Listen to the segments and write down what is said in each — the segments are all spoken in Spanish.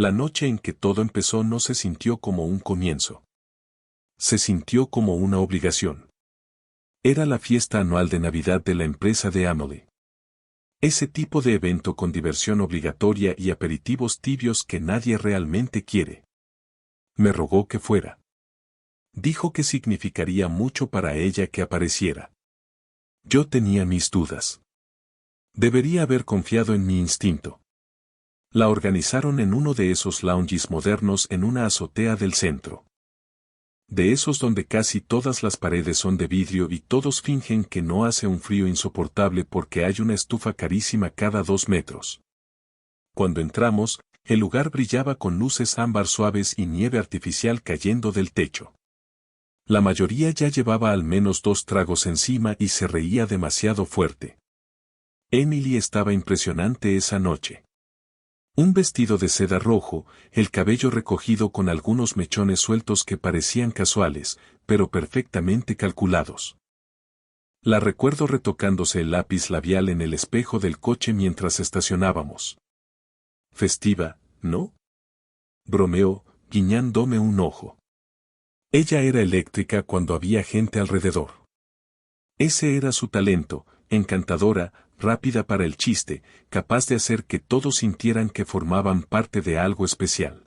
La noche en que todo empezó no se sintió como un comienzo. Se sintió como una obligación. Era la fiesta anual de Navidad de la empresa de Amelie. Ese tipo de evento con diversión obligatoria y aperitivos tibios que nadie realmente quiere. Me rogó que fuera. Dijo que significaría mucho para ella que apareciera. Yo tenía mis dudas. Debería haber confiado en mi instinto. La organizaron en uno de esos lounges modernos en una azotea del centro. De esos donde casi todas las paredes son de vidrio y todos fingen que no hace un frío insoportable porque hay una estufa carísima cada 2 metros. Cuando entramos, el lugar brillaba con luces ámbar suaves y nieve artificial cayendo del techo. La mayoría ya llevaba al menos 2 tragos encima y se reía demasiado fuerte. Emily estaba impresionante esa noche. Un vestido de seda rojo, el cabello recogido con algunos mechones sueltos que parecían casuales, pero perfectamente calculados. La recuerdo retocándose el lápiz labial en el espejo del coche mientras estacionábamos. Festiva, ¿no? Bromeó, guiñándome un ojo. Ella era eléctrica cuando había gente alrededor. Ese era su talento, encantadora, rápida para el chiste, capaz de hacer que todos sintieran que formaban parte de algo especial.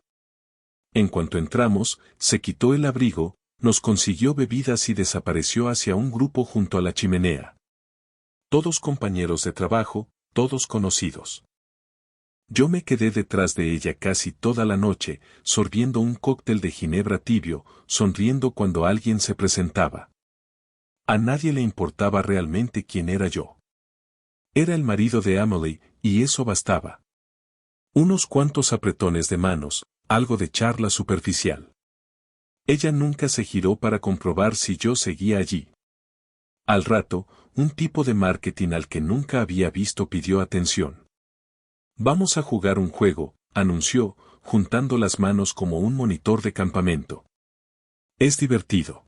En cuanto entramos, se quitó el abrigo, nos consiguió bebidas y desapareció hacia un grupo junto a la chimenea. Todos compañeros de trabajo, todos conocidos. Yo me quedé detrás de ella casi toda la noche, sorbiendo un cóctel de ginebra tibio, sonriendo cuando alguien se presentaba. A nadie le importaba realmente quién era yo. Era el marido de Amelie, y eso bastaba. Unos cuantos apretones de manos, algo de charla superficial. Ella nunca se giró para comprobar si yo seguía allí. Al rato, un tipo de marketing al que nunca había visto pidió atención. Vamos a jugar un juego, anunció, juntando las manos como un monitor de campamento. Es divertido.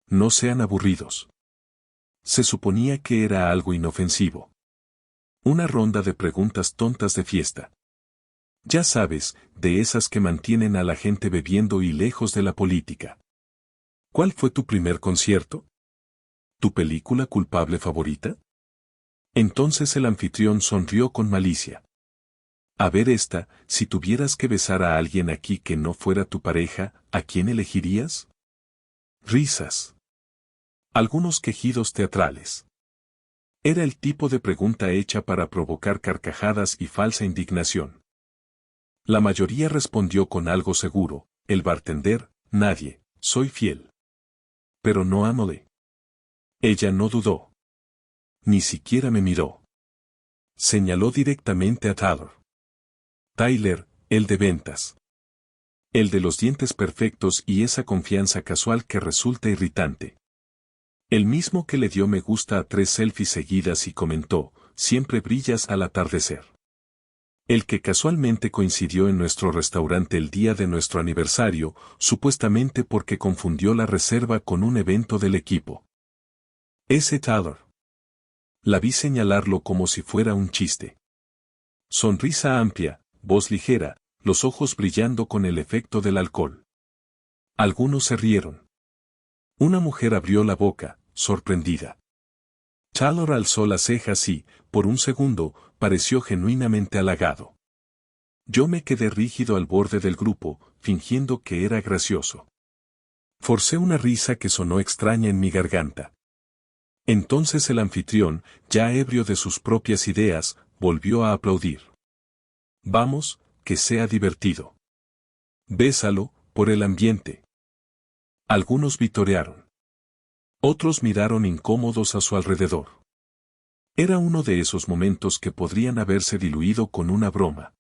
No sean aburridos. Se suponía que era algo inofensivo. Una ronda de preguntas tontas de fiesta. Ya sabes, de esas que mantienen a la gente bebiendo y lejos de la política. ¿Cuál fue tu primer concierto? ¿Tu película culpable favorita? Entonces el anfitrión sonrió con malicia. A ver esta, si tuvieras que besar a alguien aquí que no fuera tu pareja, ¿a quién elegirías? Risas. Algunos quejidos teatrales. Era el tipo de pregunta hecha para provocar carcajadas y falsa indignación. La mayoría respondió con algo seguro, el bartender, nadie, soy fiel. Pero no Amelie. Ella no dudó. Ni siquiera me miró. Señaló directamente a Tyler. Tyler, el de ventas. El de los dientes perfectos y esa confianza casual que resulta irritante. El mismo que le dio me gusta a 3 selfies seguidas y comentó, siempre brillas al atardecer. El que casualmente coincidió en nuestro restaurante el día de nuestro aniversario, supuestamente porque confundió la reserva con un evento del equipo. Ese Tyler. La vi señalarlo como si fuera un chiste. Sonrisa amplia, voz ligera, los ojos brillando con el efecto del alcohol. Algunos se rieron. Una mujer abrió la boca, sorprendida. Tyler alzó las cejas y, por un segundo, pareció genuinamente halagado. Yo me quedé rígido al borde del grupo, fingiendo que era gracioso. Forcé una risa que sonó extraña en mi garganta. Entonces el anfitrión, ya ebrio de sus propias ideas, volvió a aplaudir. Vamos, que sea divertido. Bésalo, por el ambiente. Algunos vitorearon. Otros miraron incómodos a su alrededor. Era uno de esos momentos que podrían haberse diluido con una broma.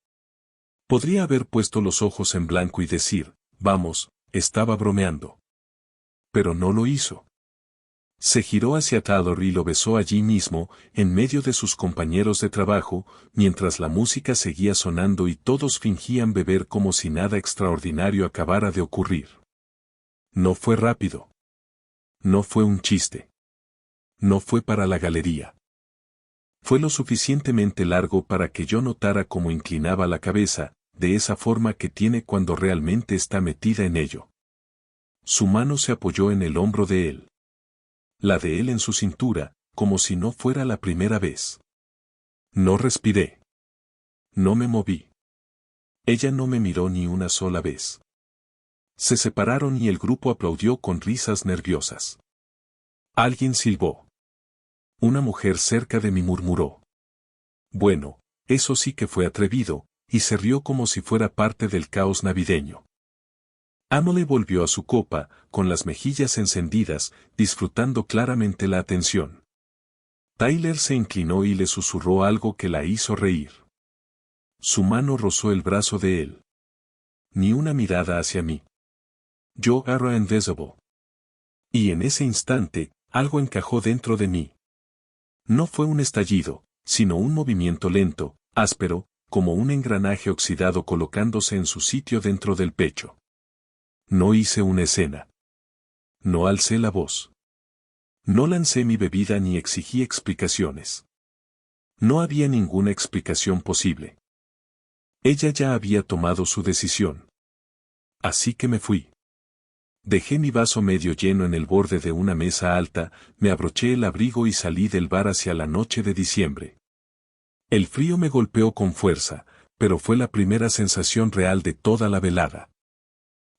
Podría haber puesto los ojos en blanco y decir, vamos, estaba bromeando. Pero no lo hizo. Se giró hacia Tyler y lo besó allí mismo, en medio de sus compañeros de trabajo, mientras la música seguía sonando y todos fingían beber como si nada extraordinario acabara de ocurrir. No fue rápido. No fue un chiste. No fue para la galería. Fue lo suficientemente largo para que yo notara cómo inclinaba la cabeza, de esa forma que tiene cuando realmente está metida en ello. Su mano se apoyó en el hombro de él. La de él en su cintura, como si no fuera la primera vez. No respiré. No me moví. Ella no me miró ni una sola vez. Se separaron y el grupo aplaudió con risas nerviosas. Alguien silbó. Una mujer cerca de mí murmuró. Bueno, eso sí que fue atrevido, y se rió como si fuera parte del caos navideño. Emily volvió a su copa, con las mejillas encendidas, disfrutando claramente la atención. Tyler se inclinó y le susurró algo que la hizo reír. Su mano rozó el brazo de él. Ni una mirada hacia mí. Yo era invisible. Y en ese instante, algo encajó dentro de mí. No fue un estallido, sino un movimiento lento, áspero, como un engranaje oxidado colocándose en su sitio dentro del pecho. No hice una escena. No alcé la voz. No lancé mi bebida ni exigí explicaciones. No había ninguna explicación posible. Ella ya había tomado su decisión. Así que me fui. Dejé mi vaso medio lleno en el borde de una mesa alta, me abroché el abrigo y salí del bar hacia la noche de diciembre. El frío me golpeó con fuerza, pero fue la primera sensación real de toda la velada.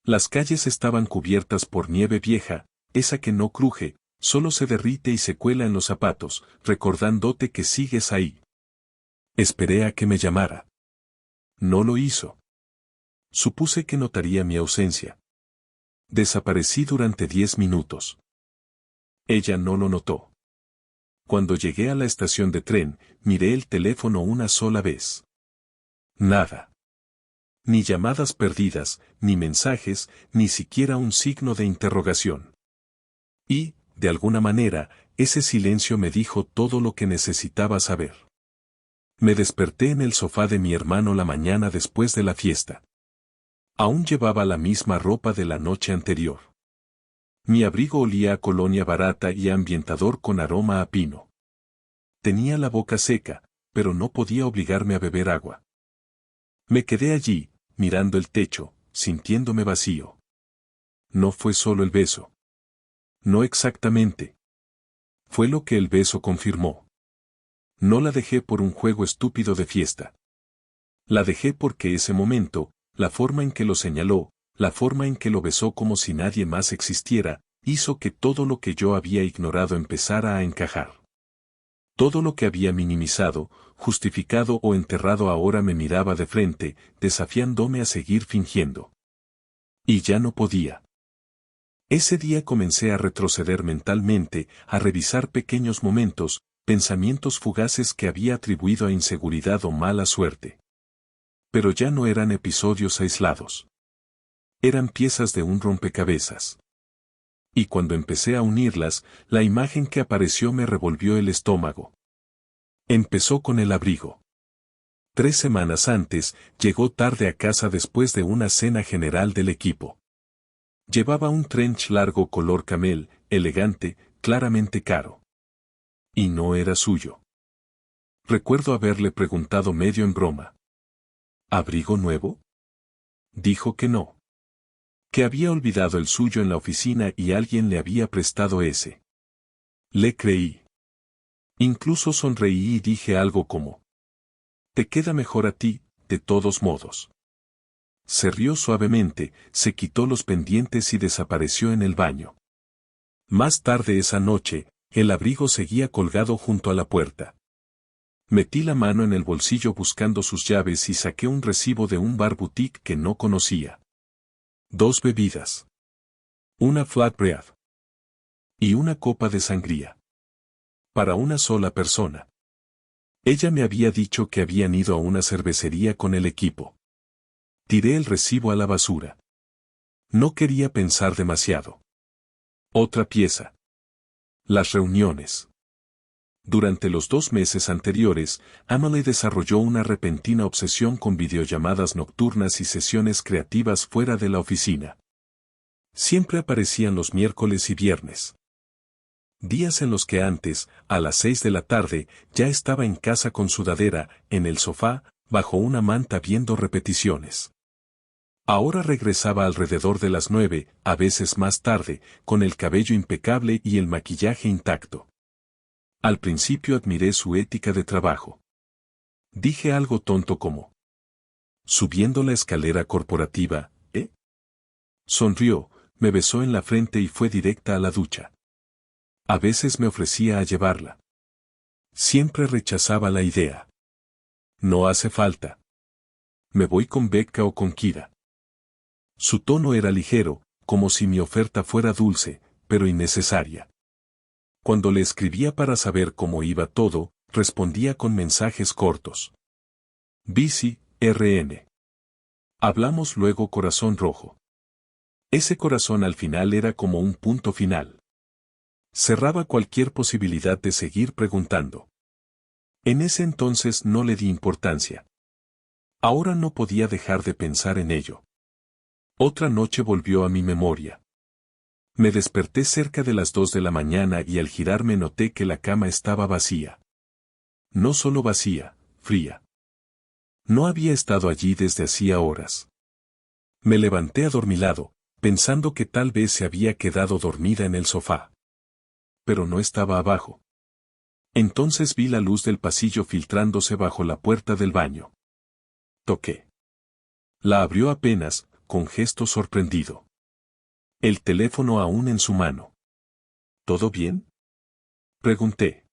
Las calles estaban cubiertas por nieve vieja, esa que no cruje, solo se derrite y se cuela en los zapatos, recordándote que sigues ahí. Esperé a que me llamara. No lo hizo. Supuse que notaría mi ausencia. Desaparecí durante 10 minutos. Ella no lo notó. Cuando llegué a la estación de tren, miré el teléfono una sola vez. Nada. Ni llamadas perdidas, ni mensajes, ni siquiera un signo de interrogación. Y, de alguna manera, ese silencio me dijo todo lo que necesitaba saber. Me desperté en el sofá de mi hermano la mañana después de la fiesta. Aún llevaba la misma ropa de la noche anterior. Mi abrigo olía a colonia barata y a ambientador con aroma a pino. Tenía la boca seca, pero no podía obligarme a beber agua. Me quedé allí, mirando el techo, sintiéndome vacío. No fue solo el beso. No exactamente. Fue lo que el beso confirmó. No la dejé por un juego estúpido de fiesta. La dejé porque ese momento, la forma en que lo señaló, la forma en que lo besó como si nadie más existiera, hizo que todo lo que yo había ignorado empezara a encajar. Todo lo que había minimizado, justificado o enterrado ahora me miraba de frente, desafiándome a seguir fingiendo. Y ya no podía. Ese día comencé a retroceder mentalmente, a revisar pequeños momentos, pensamientos fugaces que había atribuido a inseguridad o mala suerte. Pero ya no eran episodios aislados. Eran piezas de un rompecabezas. Y cuando empecé a unirlas, la imagen que apareció me revolvió el estómago. Empezó con el abrigo. 3 semanas antes, llegó tarde a casa después de una cena general del equipo. Llevaba un trench largo color camel, elegante, claramente caro. Y no era suyo. Recuerdo haberle preguntado medio en broma. ¿Abrigo nuevo? Dijo que no. Que había olvidado el suyo en la oficina y alguien le había prestado ese. Le creí. Incluso sonreí y dije algo como: «Te queda mejor a ti, de todos modos». Se rió suavemente, se quitó los pendientes y desapareció en el baño. Más tarde esa noche, el abrigo seguía colgado junto a la puerta. Metí la mano en el bolsillo buscando sus llaves y saqué un recibo de un bar boutique que no conocía. 2 bebidas. Una flatbread. Y una copa de sangría. Para una sola persona. Ella me había dicho que habían ido a una cervecería con el equipo. Tiré el recibo a la basura. No quería pensar demasiado. Otra pieza. Las reuniones. Durante los 2 meses anteriores, Emily desarrolló una repentina obsesión con videollamadas nocturnas y sesiones creativas fuera de la oficina. Siempre aparecían los miércoles y viernes. Días en los que antes, a las 6 de la tarde, ya estaba en casa con sudadera, en el sofá, bajo una manta viendo repeticiones. Ahora regresaba alrededor de las 9, a veces más tarde, con el cabello impecable y el maquillaje intacto. Al principio admiré su ética de trabajo. Dije algo tonto como: subiendo la escalera corporativa, ¿eh? Sonrió, me besó en la frente y fue directa a la ducha. A veces me ofrecía a llevarla. Siempre rechazaba la idea. No hace falta. Me voy con Becca o con Kira. Su tono era ligero, como si mi oferta fuera dulce, pero innecesaria. Cuando le escribía para saber cómo iba todo, respondía con mensajes cortos. Busy, RN. Hablamos luego corazón rojo. Ese corazón al final era como un punto final. Cerraba cualquier posibilidad de seguir preguntando. En ese entonces no le di importancia. Ahora no podía dejar de pensar en ello. Otra noche volvió a mi memoria. Me desperté cerca de las 2 de la mañana y al girarme noté que la cama estaba vacía. No solo vacía, fría. No había estado allí desde hacía horas. Me levanté adormilado, pensando que tal vez se había quedado dormida en el sofá. Pero no estaba abajo. Entonces vi la luz del pasillo filtrándose bajo la puerta del baño. Toqué. La abrió apenas, con gesto sorprendido. El teléfono aún en su mano. ¿Todo bien?, pregunté.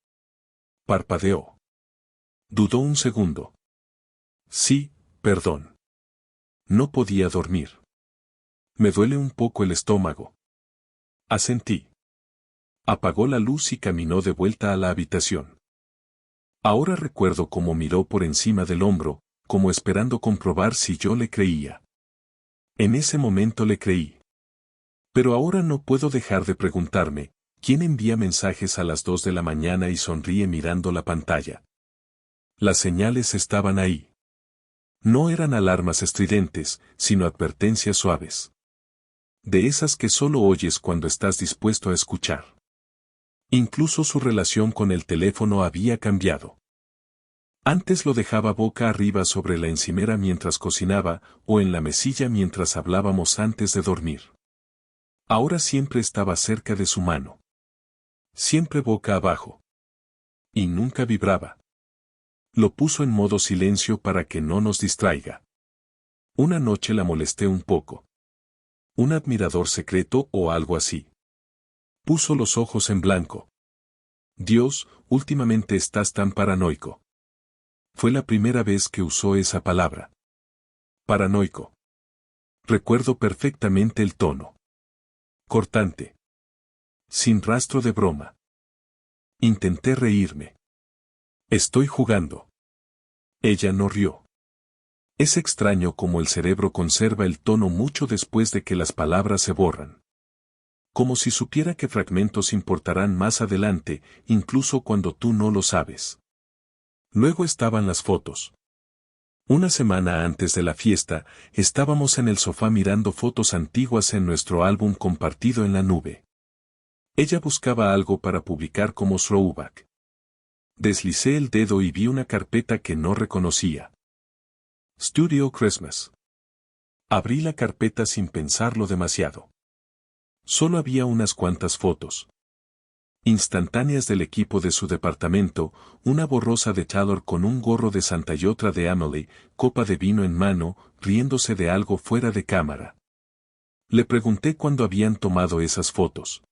Parpadeó. Dudó un segundo. Sí, perdón. No podía dormir. Me duele un poco el estómago. Asentí. Apagó la luz y caminó de vuelta a la habitación. Ahora recuerdo cómo miró por encima del hombro, como esperando comprobar si yo le creía. En ese momento le creí. Pero ahora no puedo dejar de preguntarme, ¿quién envía mensajes a las 2 de la mañana y sonríe mirando la pantalla? Las señales estaban ahí. No eran alarmas estridentes, sino advertencias suaves. De esas que solo oyes cuando estás dispuesto a escuchar. Incluso su relación con el teléfono había cambiado. Antes lo dejaba boca arriba sobre la encimera mientras cocinaba, o en la mesilla mientras hablábamos antes de dormir. Ahora siempre estaba cerca de su mano. Siempre boca abajo. Y nunca vibraba. Lo puso en modo silencio para que no nos distraiga. Una noche la molesté un poco. Un admirador secreto o algo así. Puso los ojos en blanco. Dios, últimamente estás tan paranoico. Fue la primera vez que usó esa palabra. Paranoico. Recuerdo perfectamente el tono. Cortante. Sin rastro de broma. Intenté reírme. Estoy jugando. Ella no rió. Es extraño cómo el cerebro conserva el tono mucho después de que las palabras se borran. Como si supiera que fragmentos importarán más adelante, incluso cuando tú no lo sabes. Luego estaban las fotos. Una semana antes de la fiesta, estábamos en el sofá mirando fotos antiguas en nuestro álbum compartido en la nube. Ella buscaba algo para publicar como throwback. Deslicé el dedo y vi una carpeta que no reconocía. Studio Christmas. Abrí la carpeta sin pensarlo demasiado. Solo había unas cuantas fotos. Instantáneas del equipo de su departamento, una borrosa de Taylor con un gorro de Santa y otra de Emily, copa de vino en mano, riéndose de algo fuera de cámara. Le pregunté cuándo habían tomado esas fotos.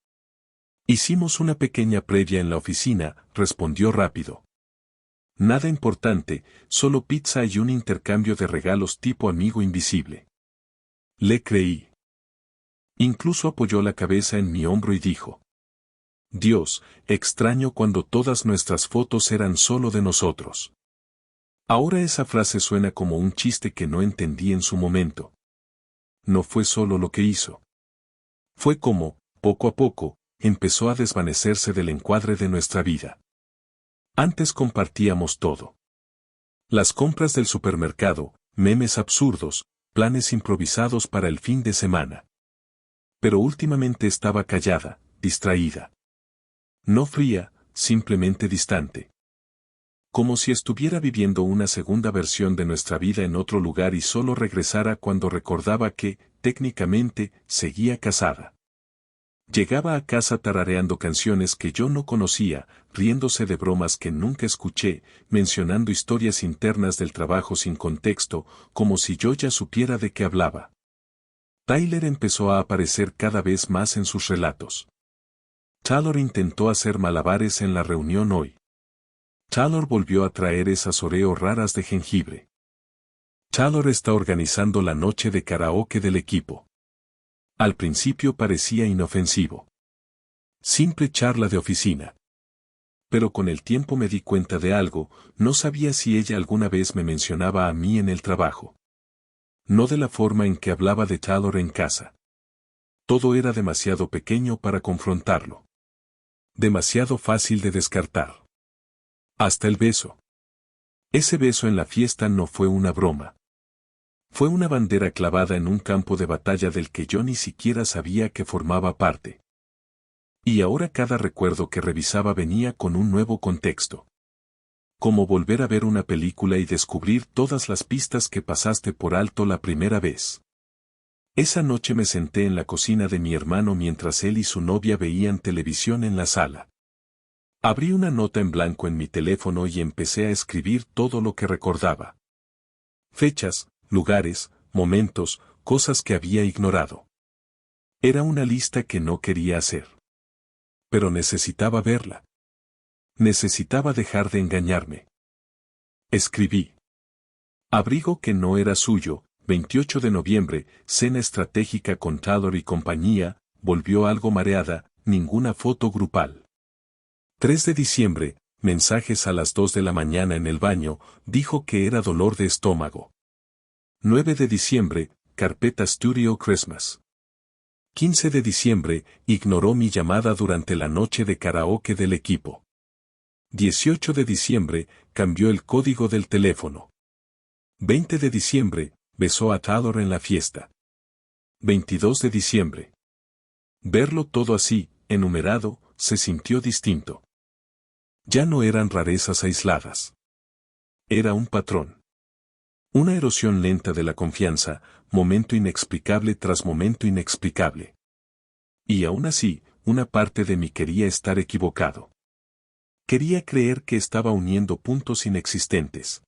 Hicimos una pequeña previa en la oficina, respondió rápido. Nada importante, solo pizza y un intercambio de regalos tipo amigo invisible. Le creí. Incluso apoyó la cabeza en mi hombro y dijo: Dios, extraño cuando todas nuestras fotos eran solo de nosotros. Ahora esa frase suena como un chiste que no entendí en su momento. No fue solo lo que hizo. Fue como, poco a poco, empezó a desvanecerse del encuadre de nuestra vida. Antes compartíamos todo. Las compras del supermercado, memes absurdos, planes improvisados para el fin de semana. Pero últimamente estaba callada, distraída. No fría, simplemente distante. Como si estuviera viviendo una segunda versión de nuestra vida en otro lugar y solo regresara cuando recordaba que, técnicamente, seguía casada. Llegaba a casa tarareando canciones que yo no conocía, riéndose de bromas que nunca escuché, mencionando historias internas del trabajo sin contexto, como si yo ya supiera de qué hablaba. Tyler empezó a aparecer cada vez más en sus relatos. Taylor intentó hacer malabares en la reunión hoy. Taylor volvió a traer esas Oreo raras de jengibre. Taylor está organizando la noche de karaoke del equipo. Al principio parecía inofensivo. Simple charla de oficina. Pero con el tiempo me di cuenta de algo, no sabía si ella alguna vez me mencionaba a mí en el trabajo. No de la forma en que hablaba de Taylor en casa. Todo era demasiado pequeño para confrontarlo. Demasiado fácil de descartar. Hasta el beso. Ese beso en la fiesta no fue una broma. Fue una bandera clavada en un campo de batalla del que yo ni siquiera sabía que formaba parte. Y ahora cada recuerdo que revisaba venía con un nuevo contexto. Como volver a ver una película y descubrir todas las pistas que pasaste por alto la primera vez. Esa noche me senté en la cocina de mi hermano mientras él y su novia veían televisión en la sala. Abrí una nota en blanco en mi teléfono y empecé a escribir todo lo que recordaba. Fechas, lugares, momentos, cosas que había ignorado. Era una lista que no quería hacer. Pero necesitaba verla. Necesitaba dejar de engañarme. Escribí. Abrigo que no era suyo, 28 de noviembre, cena estratégica con Taylor y compañía, volvió algo mareada, ninguna foto grupal. 3 de diciembre, mensajes a las 2 de la mañana en el baño, dijo que era dolor de estómago. 9 de diciembre, carpeta Studio Christmas. 15 de diciembre, ignoró mi llamada durante la noche de karaoke del equipo. 18 de diciembre, cambió el código del teléfono. 20 de diciembre, besó a Taylor en la fiesta. 22 de diciembre. Verlo todo así, enumerado, se sintió distinto. Ya no eran rarezas aisladas. Era un patrón. Una erosión lenta de la confianza, momento inexplicable tras momento inexplicable. Y aún así, una parte de mí quería estar equivocado. Quería creer que estaba uniendo puntos inexistentes.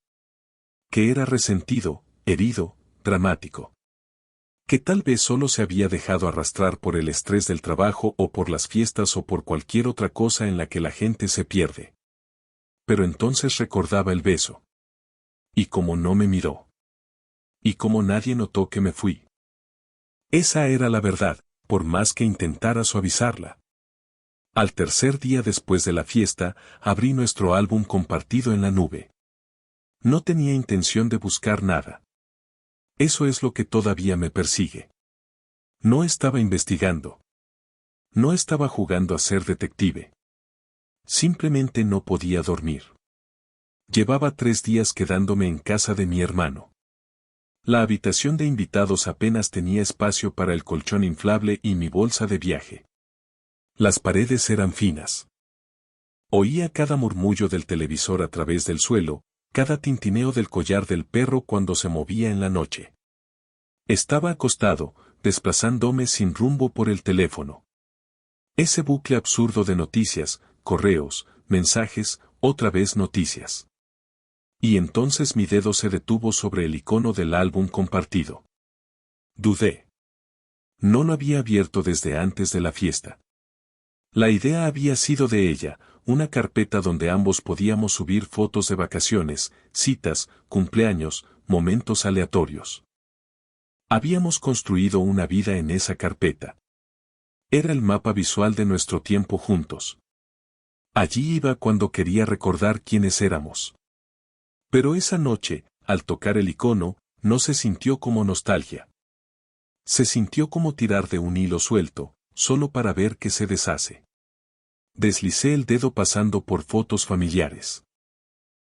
Que era resentido, herido, dramático. Que tal vez solo se había dejado arrastrar por el estrés del trabajo o por las fiestas o por cualquier otra cosa en la que la gente se pierde. Pero entonces recordaba el beso. Y como no me miró. Y como nadie notó que me fui. Esa era la verdad, por más que intentara suavizarla. Al tercer día después de la fiesta, abrí nuestro álbum compartido en la nube. No tenía intención de buscar nada. Eso es lo que todavía me persigue. No estaba investigando. No estaba jugando a ser detective. Simplemente no podía dormir. Llevaba 3 días quedándome en casa de mi hermano. La habitación de invitados apenas tenía espacio para el colchón inflable y mi bolsa de viaje. Las paredes eran finas. Oía cada murmullo del televisor a través del suelo, cada tintineo del collar del perro cuando se movía en la noche. Estaba acostado, desplazándome sin rumbo por el teléfono. Ese bucle absurdo de noticias, correos, mensajes, otra vez noticias. Y entonces mi dedo se detuvo sobre el icono del álbum compartido. Dudé. No lo había abierto desde antes de la fiesta. La idea había sido de ella, una carpeta donde ambos podíamos subir fotos de vacaciones, citas, cumpleaños, momentos aleatorios. Habíamos construido una vida en esa carpeta. Era el mapa visual de nuestro tiempo juntos. Allí iba cuando quería recordar quiénes éramos. Pero esa noche, al tocar el icono, no se sintió como nostalgia. Se sintió como tirar de un hilo suelto, solo para ver que se deshace. Deslicé el dedo pasando por fotos familiares.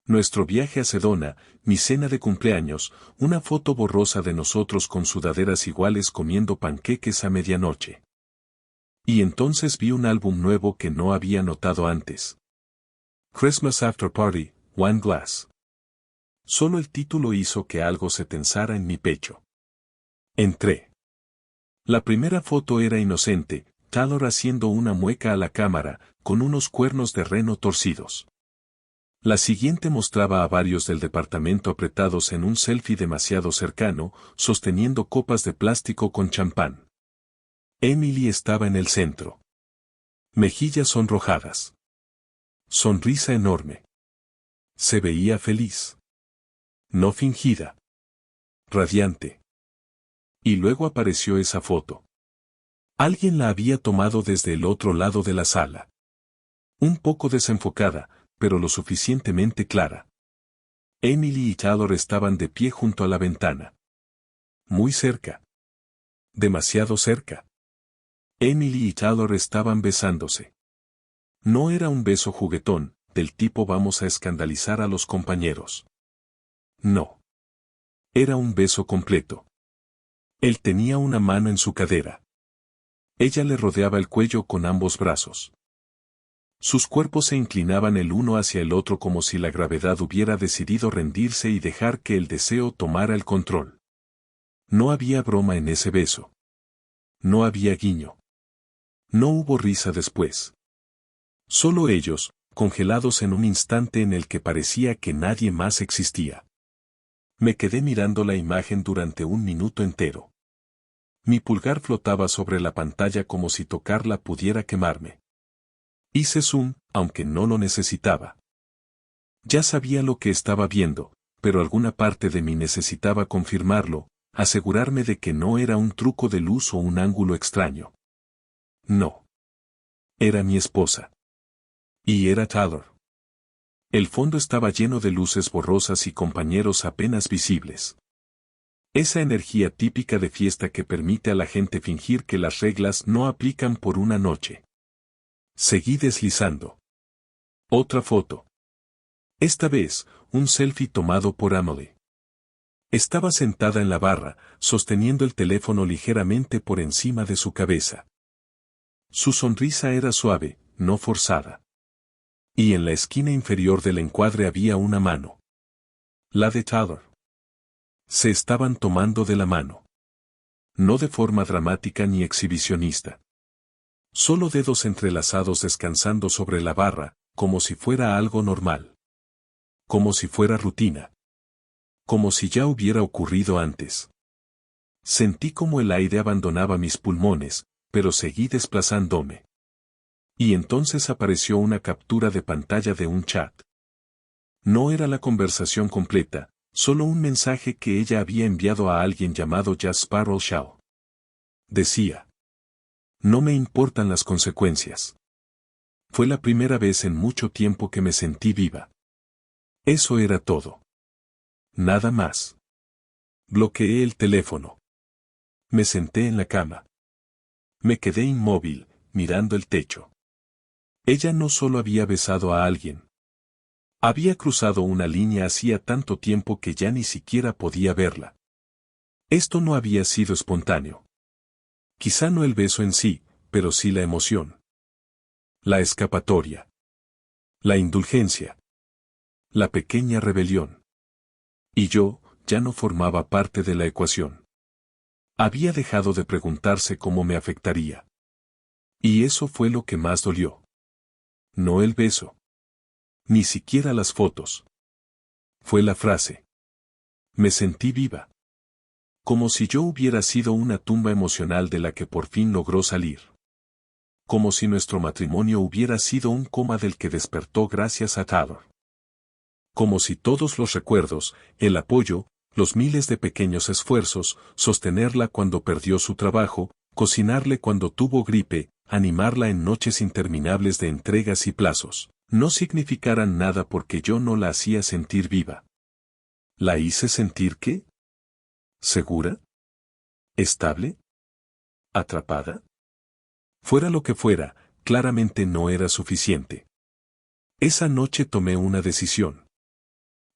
Nuestro viaje a Sedona, mi cena de cumpleaños, una foto borrosa de nosotros con sudaderas iguales comiendo panqueques a medianoche. Y entonces vi un álbum nuevo que no había notado antes. Christmas After Party, One Glass. Solo el título hizo que algo se tensara en mi pecho. Entré. La primera foto era inocente, Taylor haciendo una mueca a la cámara, con unos cuernos de reno torcidos. La siguiente mostraba a varios del departamento apretados en un selfie demasiado cercano, sosteniendo copas de plástico con champán. Emily estaba en el centro. Mejillas sonrojadas. Sonrisa enorme. Se veía feliz. No fingida. Radiante. Y luego apareció esa foto. Alguien la había tomado desde el otro lado de la sala. Un poco desenfocada, pero lo suficientemente clara. Emily y Taylor estaban de pie junto a la ventana. Muy cerca. Demasiado cerca. Emily y Taylor estaban besándose. No era un beso juguetón, del tipo vamos a escandalizar a los compañeros. No. Era un beso completo. Él tenía una mano en su cadera. Ella le rodeaba el cuello con ambos brazos. Sus cuerpos se inclinaban el uno hacia el otro como si la gravedad hubiera decidido rendirse y dejar que el deseo tomara el control. No había broma en ese beso. No había guiño. No hubo risa después. Solo ellos, congelados en un instante en el que parecía que nadie más existía. Me quedé mirando la imagen durante un minuto entero. Mi pulgar flotaba sobre la pantalla como si tocarla pudiera quemarme. Hice zoom, aunque no lo necesitaba. Ya sabía lo que estaba viendo, pero alguna parte de mí necesitaba confirmarlo, asegurarme de que no era un truco de luz o un ángulo extraño. No. Era mi esposa. Y era Taylor. El fondo estaba lleno de luces borrosas y compañeros apenas visibles. Esa energía típica de fiesta que permite a la gente fingir que las reglas no aplican por una noche. Seguí deslizando. Otra foto. Esta vez, un selfie tomado por Emily. Estaba sentada en la barra, sosteniendo el teléfono ligeramente por encima de su cabeza. Su sonrisa era suave, no forzada. Y en la esquina inferior del encuadre había una mano. La de Taylor. Se estaban tomando de la mano. No de forma dramática ni exhibicionista. Solo dedos entrelazados descansando sobre la barra, como si fuera algo normal. Como si fuera rutina. Como si ya hubiera ocurrido antes. Sentí como el aire abandonaba mis pulmones, pero seguí desplazándome. Y entonces apareció una captura de pantalla de un chat. No era la conversación completa, solo un mensaje que ella había enviado a alguien llamado Jasper Shaw. Decía: no me importan las consecuencias. Fue la primera vez en mucho tiempo que me sentí viva. Eso era todo. Nada más. Bloqueé el teléfono. Me senté en la cama. Me quedé inmóvil, mirando el techo. Ella no solo había besado a alguien. Había cruzado una línea hacía tanto tiempo que ya ni siquiera podía verla. Esto no había sido espontáneo. Quizá no el beso en sí, pero sí la emoción. La escapatoria. La indulgencia. La pequeña rebelión. Y yo, ya no formaba parte de la ecuación. Había dejado de preguntarse cómo me afectaría. Y eso fue lo que más dolió. No el beso. Ni siquiera las fotos. Fue la frase. Me sentí viva. Como si yo hubiera sido una tumba emocional de la que por fin logró salir. Como si nuestro matrimonio hubiera sido un coma del que despertó gracias a Taylor. Como si todos los recuerdos, el apoyo, los miles de pequeños esfuerzos, sostenerla cuando perdió su trabajo, cocinarle cuando tuvo gripe, animarla en noches interminables de entregas y plazos, no significaran nada porque yo no la hacía sentir viva. ¿La hice sentir qué? ¿Segura? ¿Estable? ¿Atrapada? Fuera lo que fuera, claramente no era suficiente. Esa noche tomé una decisión.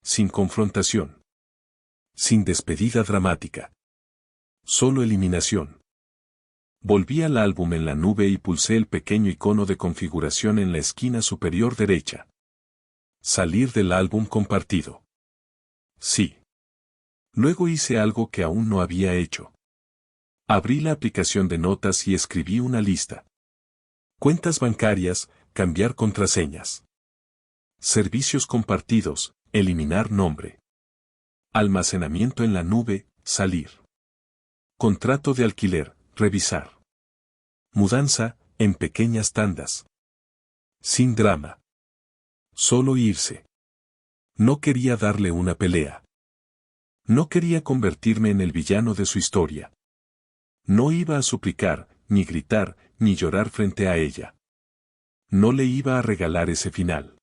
Sin confrontación. Sin despedida dramática. Solo eliminación. Volví al álbum en la nube y pulsé el pequeño icono de configuración en la esquina superior derecha. Salir del álbum compartido. Sí. Luego hice algo que aún no había hecho. Abrí la aplicación de notas y escribí una lista. Cuentas bancarias, cambiar contraseñas. Servicios compartidos, eliminar nombre. Almacenamiento en la nube, salir. Contrato de alquiler, revisar. Mudanza, en pequeñas tandas. Sin drama. Solo irse. No quería darle una pelea. No quería convertirme en el villano de su historia. No iba a suplicar, ni gritar, ni llorar frente a ella. No le iba a regalar ese final.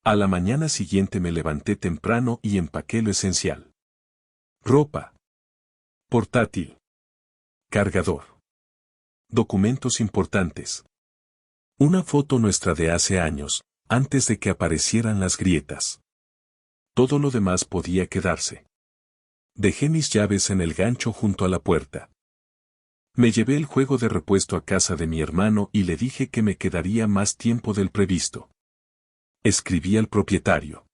A la mañana siguiente me levanté temprano y empaqué lo esencial. Ropa. Portátil. Cargador. Documentos importantes. Una foto nuestra de hace años, antes de que aparecieran las grietas. Todo lo demás podía quedarse. Dejé mis llaves en el gancho junto a la puerta. Me llevé el juego de repuesto a casa de mi hermano y le dije que me quedaría más tiempo del previsto. Escribí al propietario.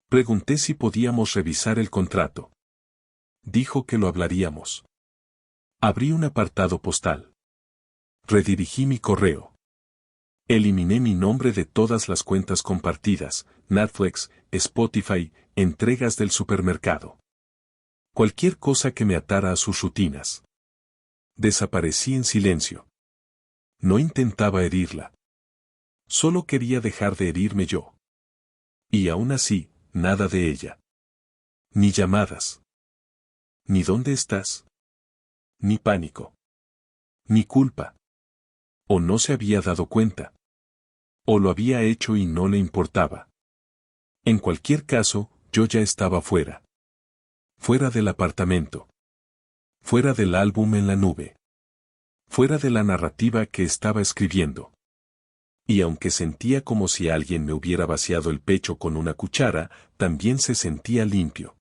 Pregunté si podíamos revisar el contrato. Dijo que lo hablaríamos. Abrí un apartado postal. Redirigí mi correo. Eliminé mi nombre de todas las cuentas compartidas, Netflix, Spotify, entregas del supermercado. Cualquier cosa que me atara a sus rutinas. Desaparecí en silencio. No intentaba herirla. Solo quería dejar de herirme yo. Y aún así, nada de ella. Ni llamadas. Ni dónde estás. Ni pánico. Ni culpa. O no se había dado cuenta. O lo había hecho y no le importaba. En cualquier caso, yo ya estaba fuera. Fuera del apartamento. Fuera del álbum en la nube. Fuera de la narrativa que estaba escribiendo. Y aunque sentía como si alguien me hubiera vaciado el pecho con una cuchara, también se sentía limpio.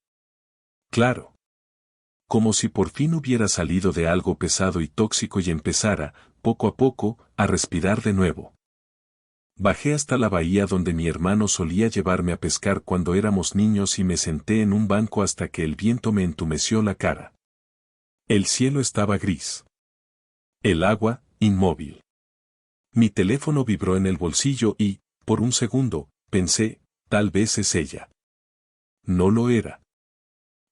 Claro. Como si por fin hubiera salido de algo pesado y tóxico y empezara, poco a poco, a respirar de nuevo. Bajé hasta la bahía donde mi hermano solía llevarme a pescar cuando éramos niños y me senté en un banco hasta que el viento me entumeció la cara. El cielo estaba gris. El agua, inmóvil. Mi teléfono vibró en el bolsillo y, por un segundo, pensé, tal vez es ella. No lo era.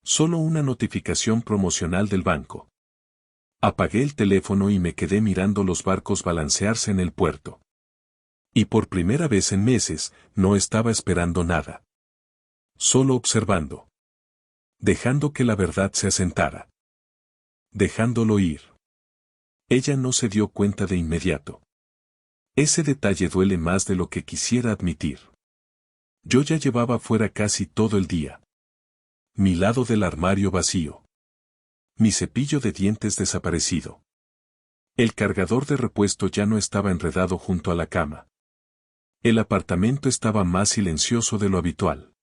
Solo una notificación promocional del banco. Apagué el teléfono y me quedé mirando los barcos balancearse en el puerto. Y por primera vez en meses, no estaba esperando nada. Solo observando. Dejando que la verdad se asentara. Dejándolo ir. Ella no se dio cuenta de inmediato. Ese detalle duele más de lo que quisiera admitir. Yo ya llevaba fuera casi todo el día. Mi lado del armario vacío. Mi cepillo de dientes desaparecido. El cargador de repuesto ya no estaba enredado junto a la cama. El apartamento estaba más silencioso de lo habitual.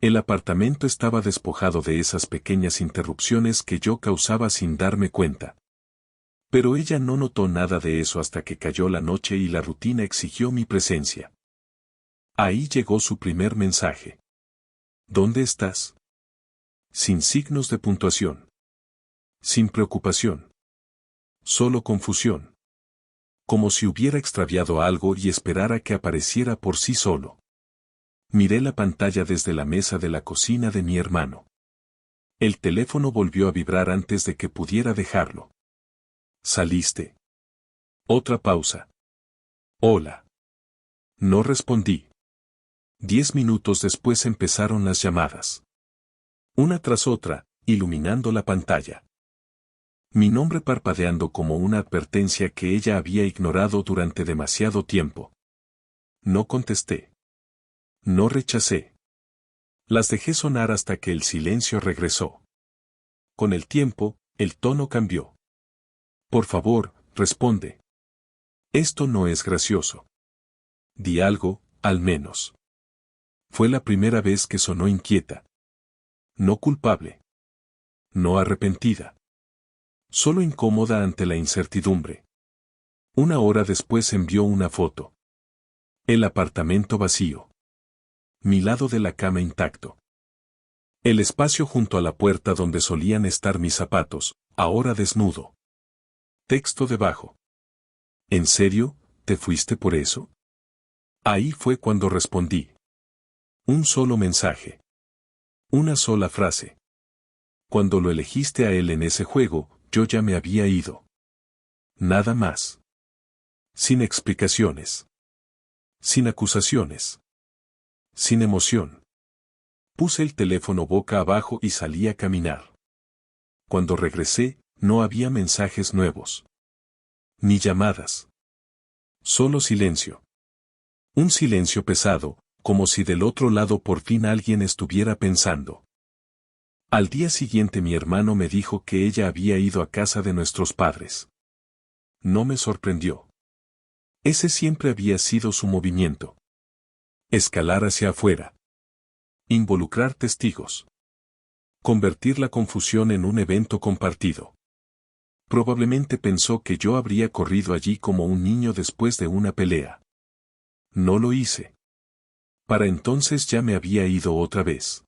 El apartamento estaba despojado de esas pequeñas interrupciones que yo causaba sin darme cuenta. Pero ella no notó nada de eso hasta que cayó la noche y la rutina exigió mi presencia. Ahí llegó su primer mensaje. ¿Dónde estás? Sin signos de puntuación. Sin preocupación. Solo confusión. Como si hubiera extraviado algo y esperara que apareciera por sí solo. Miré la pantalla desde la mesa de la cocina de mi hermano. El teléfono volvió a vibrar antes de que pudiera dejarlo. ¿Saliste? Otra pausa. Hola. No respondí. 10 minutos después empezaron las llamadas. Una tras otra, iluminando la pantalla. Mi nombre parpadeando como una advertencia que ella había ignorado durante demasiado tiempo. No contesté. No rechacé. Las dejé sonar hasta que el silencio regresó. Con el tiempo, el tono cambió. Por favor, responde. Esto no es gracioso. Di algo, al menos. Fue la primera vez que sonó inquieta. No culpable. No arrepentida. Solo incómoda ante la incertidumbre. Una hora después envió una foto. El apartamento vacío. Mi lado de la cama intacto. El espacio junto a la puerta donde solían estar mis zapatos, ahora desnudo. Texto debajo. ¿En serio, te fuiste por eso? Ahí fue cuando respondí. Un solo mensaje. Una sola frase. Cuando lo elegiste a él en ese juego, yo ya me había ido. Nada más. Sin explicaciones. Sin acusaciones. Sin emoción. Puse el teléfono boca abajo y salí a caminar. Cuando regresé, no había mensajes nuevos. Ni llamadas. Solo silencio. Un silencio pesado, como si del otro lado por fin alguien estuviera pensando. Al día siguiente mi hermano me dijo que ella había ido a casa de nuestros padres. No me sorprendió. Ese siempre había sido su movimiento. Escalar hacia afuera. Involucrar testigos. Convertir la confusión en un evento compartido. Probablemente pensó que yo habría corrido allí como un niño después de una pelea. No lo hice. Para entonces ya me había ido otra vez.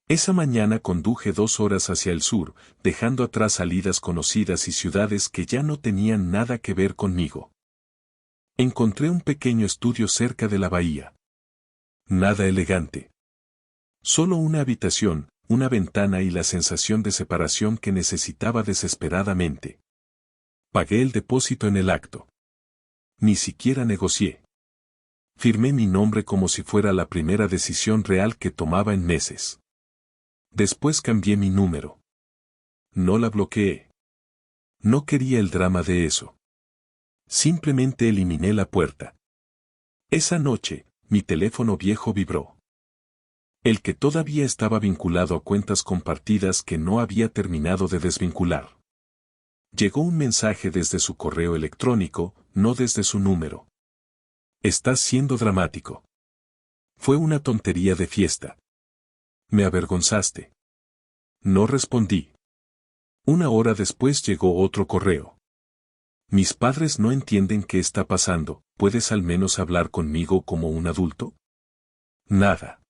Esa mañana conduje 2 horas hacia el sur, dejando atrás salidas conocidas y ciudades que ya no tenían nada que ver conmigo. Encontré un pequeño estudio cerca de la bahía. Nada elegante. Solo una habitación, una ventana y la sensación de separación que necesitaba desesperadamente. Pagué el depósito en el acto. Ni siquiera negocié. Firmé mi nombre como si fuera la primera decisión real que tomaba en meses. Después cambié mi número. No la bloqueé. No quería el drama de eso. Simplemente eliminé la puerta. Esa noche, mi teléfono viejo vibró. El que todavía estaba vinculado a cuentas compartidas que no había terminado de desvincular. Llegó un mensaje desde su correo electrónico, no desde su número. Estás siendo dramático. Fue una tontería de fiesta. Me avergonzaste. No respondí. 1 hora después llegó otro correo. Mis padres no entienden qué está pasando, ¿puedes al menos hablar conmigo como un adulto? Nada.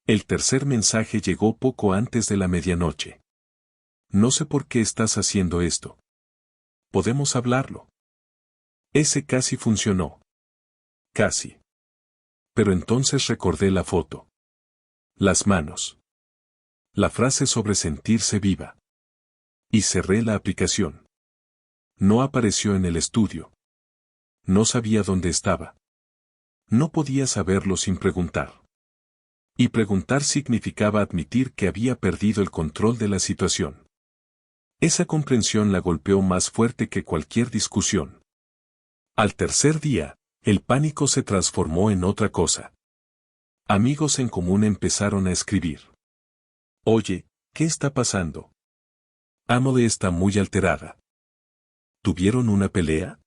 El tercer mensaje llegó poco antes de la medianoche. No sé por qué estás haciendo esto. ¿Podemos hablarlo? Ese casi funcionó. Casi. Pero entonces recordé la foto. Las manos. La frase sobre sentirse viva. Y cerré la aplicación. No apareció en el estudio. No sabía dónde estaba. No podía saberlo sin preguntar. Y preguntar significaba admitir que había perdido el control de la situación. Esa comprensión la golpeó más fuerte que cualquier discusión. Al tercer día, el pánico se transformó en otra cosa. Amigos en común empezaron a escribir. Oye, ¿qué está pasando? Emily está muy alterada. ¿Tuvieron una pelea?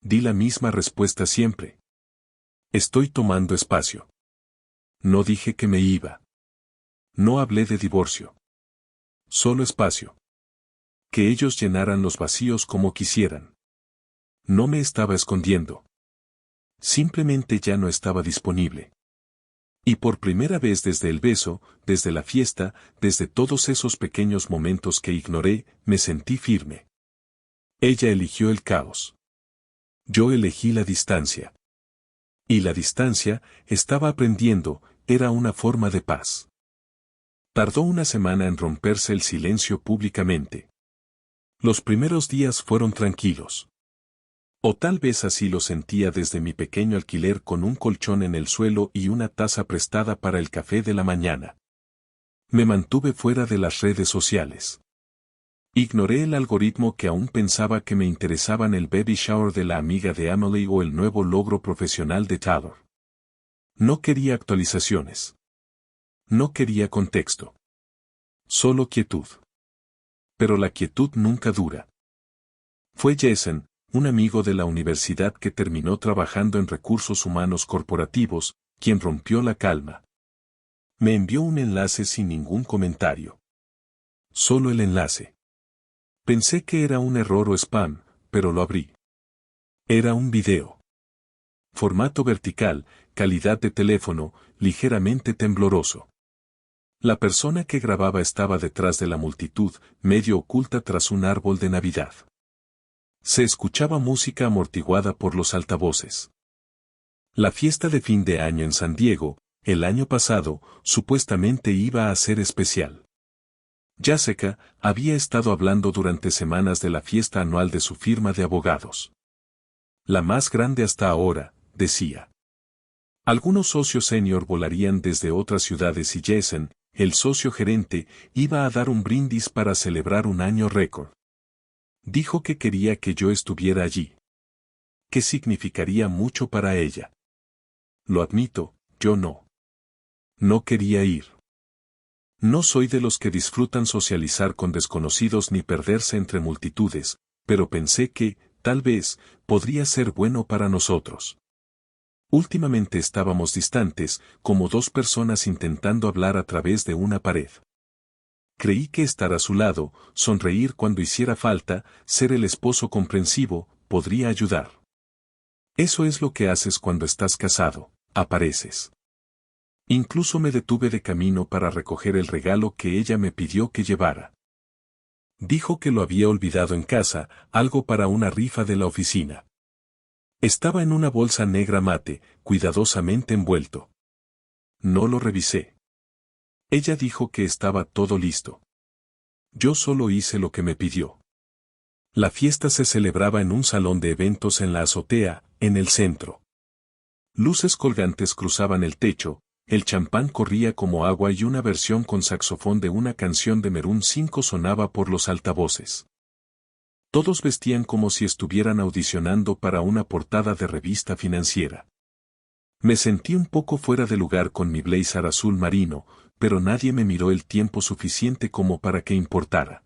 Di la misma respuesta siempre. Estoy tomando espacio. No dije que me iba. No hablé de divorcio. Solo espacio. Que ellos llenaran los vacíos como quisieran. No me estaba escondiendo. Simplemente ya no estaba disponible. Y por primera vez desde el beso, desde la fiesta, desde todos esos pequeños momentos que ignoré, me sentí firme. Ella eligió el caos. Yo elegí la distancia. Y la distancia, estaba aprendiendo, era una forma de paz. Tardó una semana en romperse el silencio públicamente. Los primeros días fueron tranquilos. O tal vez así lo sentía desde mi pequeño alquiler con un colchón en el suelo y una taza prestada para el café de la mañana. Me mantuve fuera de las redes sociales. Ignoré el algoritmo que aún pensaba que me interesaban el baby shower de la amiga de Emily o el nuevo logro profesional de Taylor. No quería actualizaciones. No quería contexto. Solo quietud. Pero la quietud nunca dura. Fue Jason, un amigo de la universidad que terminó trabajando en recursos humanos corporativos, quien rompió la calma. Me envió un enlace sin ningún comentario. Solo el enlace. Pensé que era un error o spam, pero lo abrí. Era un video. Formato vertical, calidad de teléfono, ligeramente tembloroso. La persona que grababa estaba detrás de la multitud, medio oculta tras un árbol de Navidad. Se escuchaba música amortiguada por los altavoces. La fiesta de fin de año en San Diego, el año pasado, supuestamente iba a ser especial. Jessica había estado hablando durante semanas de la fiesta anual de su firma de abogados. La más grande hasta ahora, decía. Algunos socios senior volarían desde otras ciudades y Jason, el socio gerente, iba a dar un brindis para celebrar un año récord. Dijo que quería que yo estuviera allí. Que significaría mucho para ella. Lo admito, yo no. No quería ir. No soy de los que disfrutan socializar con desconocidos ni perderse entre multitudes, pero pensé que, tal vez, podría ser bueno para nosotros. Últimamente estábamos distantes, como dos personas intentando hablar a través de una pared. Creí que estar a su lado, sonreír cuando hiciera falta, ser el esposo comprensivo, podría ayudar. Eso es lo que haces cuando estás casado, apareces. Incluso me detuve de camino para recoger el regalo que ella me pidió que llevara. Dijo que lo había olvidado en casa, algo para una rifa de la oficina. Estaba en una bolsa negra mate, cuidadosamente envuelto. No lo revisé. Ella dijo que estaba todo listo. Yo solo hice lo que me pidió. La fiesta se celebraba en un salón de eventos en la azotea, en el centro. Luces colgantes cruzaban el techo, el champán corría como agua y una versión con saxofón de una canción de Maroon 5 sonaba por los altavoces. Todos vestían como si estuvieran audicionando para una portada de revista financiera. Me sentí un poco fuera de lugar con mi blazer azul marino, pero nadie me miró el tiempo suficiente como para que importara.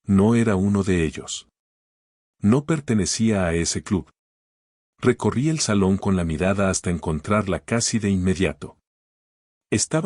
No era uno de ellos. No pertenecía a ese club. Recorrí el salón con la mirada hasta encontrarla casi de inmediato. Estaba